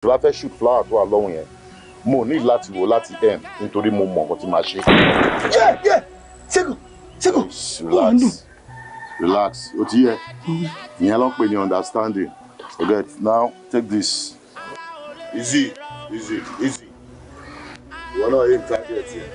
tí wàá fẹ́ shoot flower tó wà lọ́hùn yẹn mo ní láti wò láti end nítorí mo mọ̀ nǹkan tí màá ṣe. Ṣẹ́gun. Relax o ti yẹ ìyẹn ló ń pè ní understanding. Okay, now take this. Easy. Ìwọ náà yé target yẹn.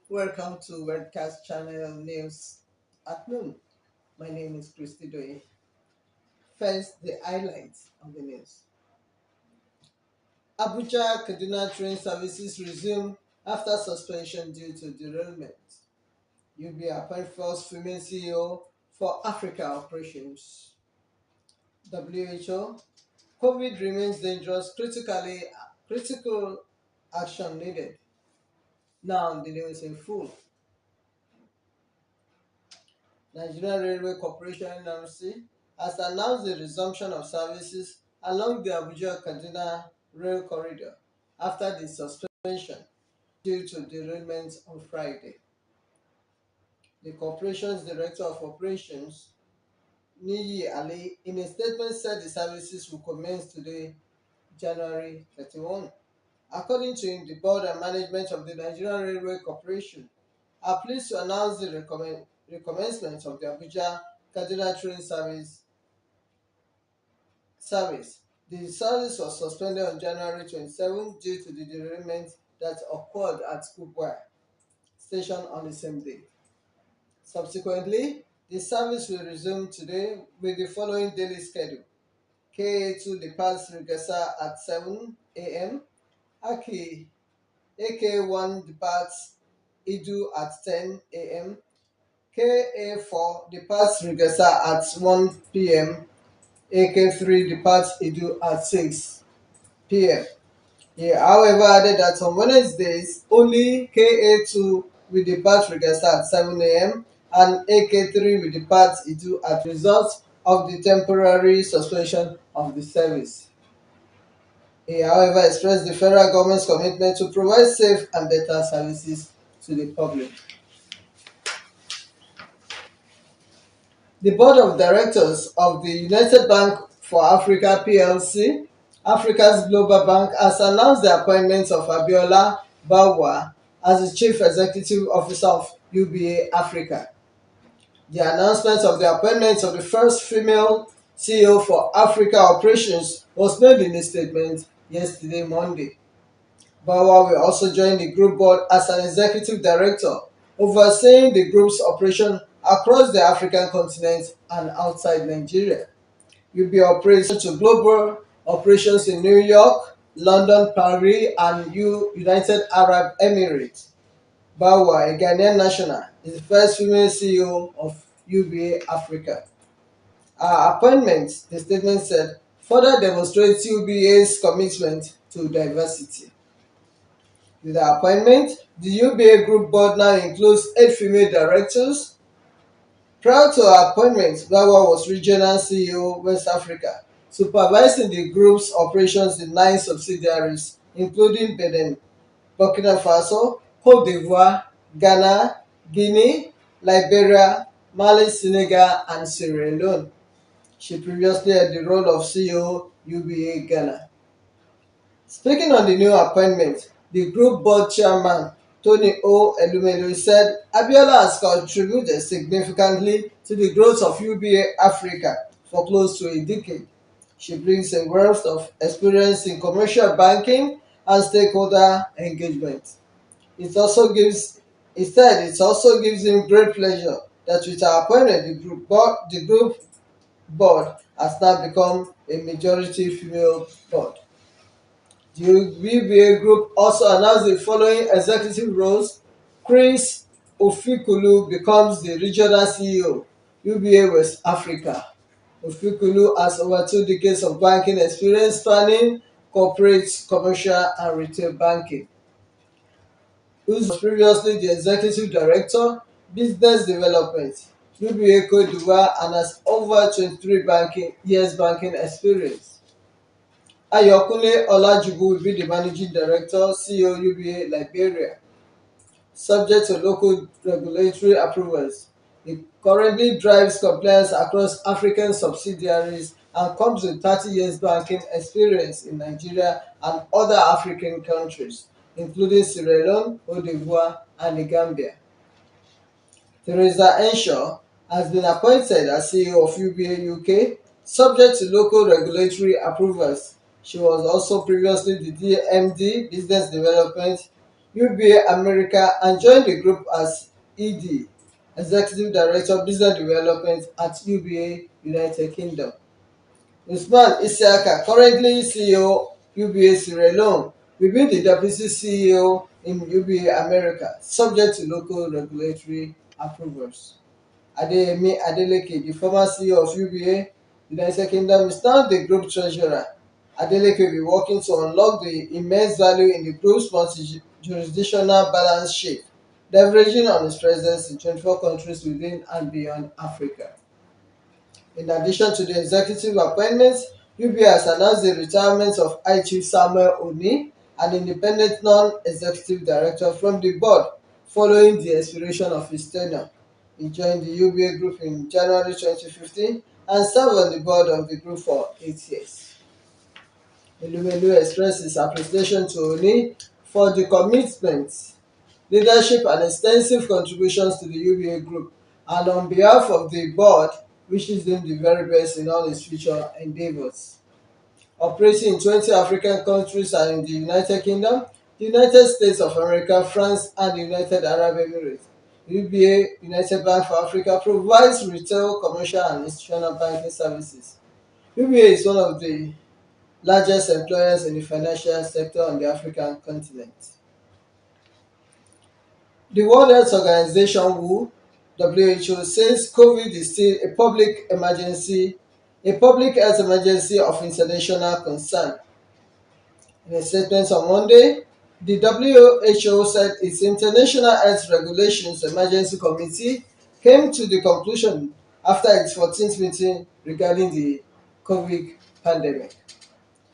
Welcome to Webcast channel news at noon. My name is Christy Doye. First, the highlights of the news. Abuja Kaduna train services resume after suspension due to derailment. UBA appoint first female CEO for Africa operations. WHO, COVID remains dangerous, critical action needed. Now the news in full. Nigerian Railway Corporation (NRC) has announced the resumption of services along the Abuja-Kaduna rail corridor after the suspension due to derailment on Friday. The corporation's Director of Operations, Niyi Ali, in a statement said the services will commence today, January 31. According to him, the board and management of the Nigerian Railway Corporation are pleased to announce the recommencement of the Abuja-Kaduna train service. The service was suspended on January 27 due to the derailment that occurred at Kubwa station on the same day. Subsequently, the service will resume today with the following daily schedule. KA2 departs Rigasa at 7 a.m. AK1 departs Idu at 10 a.m. KA4 departs Rigasa at 1 p.m. AK3 departs Idu at 6 p.m. He, however, added that on Wednesdays, only KA2 will depart Rigasa at 7 a.m. and AK3 will depart Idu as a result of the temporary suspension of the service. He, however, expressed the federal government's commitment to provide safe and better services to the public. The Board of Directors of the United Bank for Africa PLC, Africa's global bank, has announced the appointment of Abiola Bawa as the Chief Executive Officer of UBA Africa. The announcement of the appointment of the first female CEO for Africa operations was made in a statement yesterday, Monday. Bawa will also join the group board as an executive director, overseeing the group's operation across the African continent and outside Nigeria. UBA operates to global operations in New York, London, Paris, and United Arab Emirates. Bawa, a Ghanaian national, is the first female CEO of UBA Africa. Our appointment, the statement said, further demonstrates UBA's commitment to diversity. With the appointment, the UBA Group Board now includes 8 female directors. Prior to her appointment, Bawa was Regional CEO, West Africa, supervising the group's operations in 9 subsidiaries, including Benin, Burkina Faso, Cote d'Ivoire, Ghana, Guinea, Liberia, Mali, Senegal, and Sierra Leone. She previously had the role of CEO, UBA Ghana. Speaking on the new appointment, the group board chairman, Tony O. Elumelu, said Abiola has contributed significantly to the growth of UBA Africa for close to a decade. She brings a wealth of experience in commercial banking and stakeholder engagement. It also gives him great pleasure that with her appointment, the group board has now become a majority female board. The UBA group also announced the following executive roles. Chris Ofikulu becomes the regional CEO, UBA West Africa. Ofikulu has over 2 decades of banking experience spanning corporate, commercial, and retail banking. Who was previously the executive director, business development, UBA Cote d'Ivoire, and has over 23 years banking experience. Ayokunle Olajubu will be the managing director, CEO, UBA Liberia, subject to local regulatory approvals. He currently drives compliance across African subsidiaries and comes with 30 years banking experience in Nigeria and other African countries, including Sierra Leone, Cote d'Ivoire, and the Gambia. Theresa Enshaw has been appointed as CEO of UBA UK, subject to local regulatory approvals. She was also previously the DMD Business Development, UBA America, and joined the group as ED, Executive Director Business Development at UBA United Kingdom. Usman Isiaka, currently CEO UBA Sierra Leone, will be the Deputy CEO in UBA America, subject to local regulatory approvals. Adeyemi Adeleke, the former CEO of UBA United Kingdom, is now the group treasurer. Adeleke will be working to unlock the immense value in the group's multi-jurisdictional balance sheet, leveraging on its presence in 24 countries within and beyond Africa. In addition to the executive appointments, UBA has announced the retirement of High Chief Samuel Oni, an independent non-executive director, from the board following the expiration of his tenure. He joined the UBA group in January 2015 and served on the board of the group for 8 years. Elumelu expressed his appreciation to Oni for the commitment, leadership, and extensive contributions to the UBA group, and on behalf of the board wishes him the very best in all his future endeavours. Operating in 20 African countries and in the United Kingdom, the United States of America, France, and the United Arab Emirates, UBA United Bank for Africa provides retail, commercial, and institutional banking services. UBA is one of the largest employers in the financial sector on the African continent. The World Health Organization (WHO) says COVID is still a public health emergency of international concern. In a statement on Monday, the WHO said its International Health Regulations Emergency Committee came to the conclusion after its 14th meeting regarding the COVID pandemic.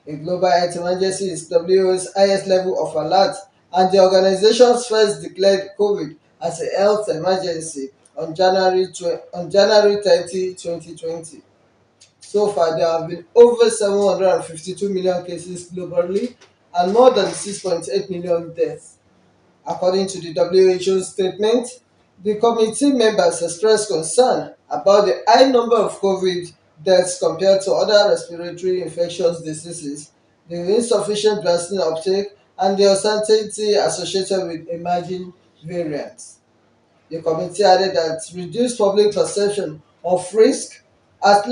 A global health emergency is WHO's highest level of alert, and the organization first declared COVID as a health emergency on January 30, 2020. So far, there have been over 752 million cases globally and more than 6.8 million deaths. According to the WHO statement, the committee members expressed concern about the high number of COVID deaths compared to other respiratory infectious diseases, the insufficient vaccine uptake, and the uncertainty associated with emerging variants. The committee added that reduced public perception of risk has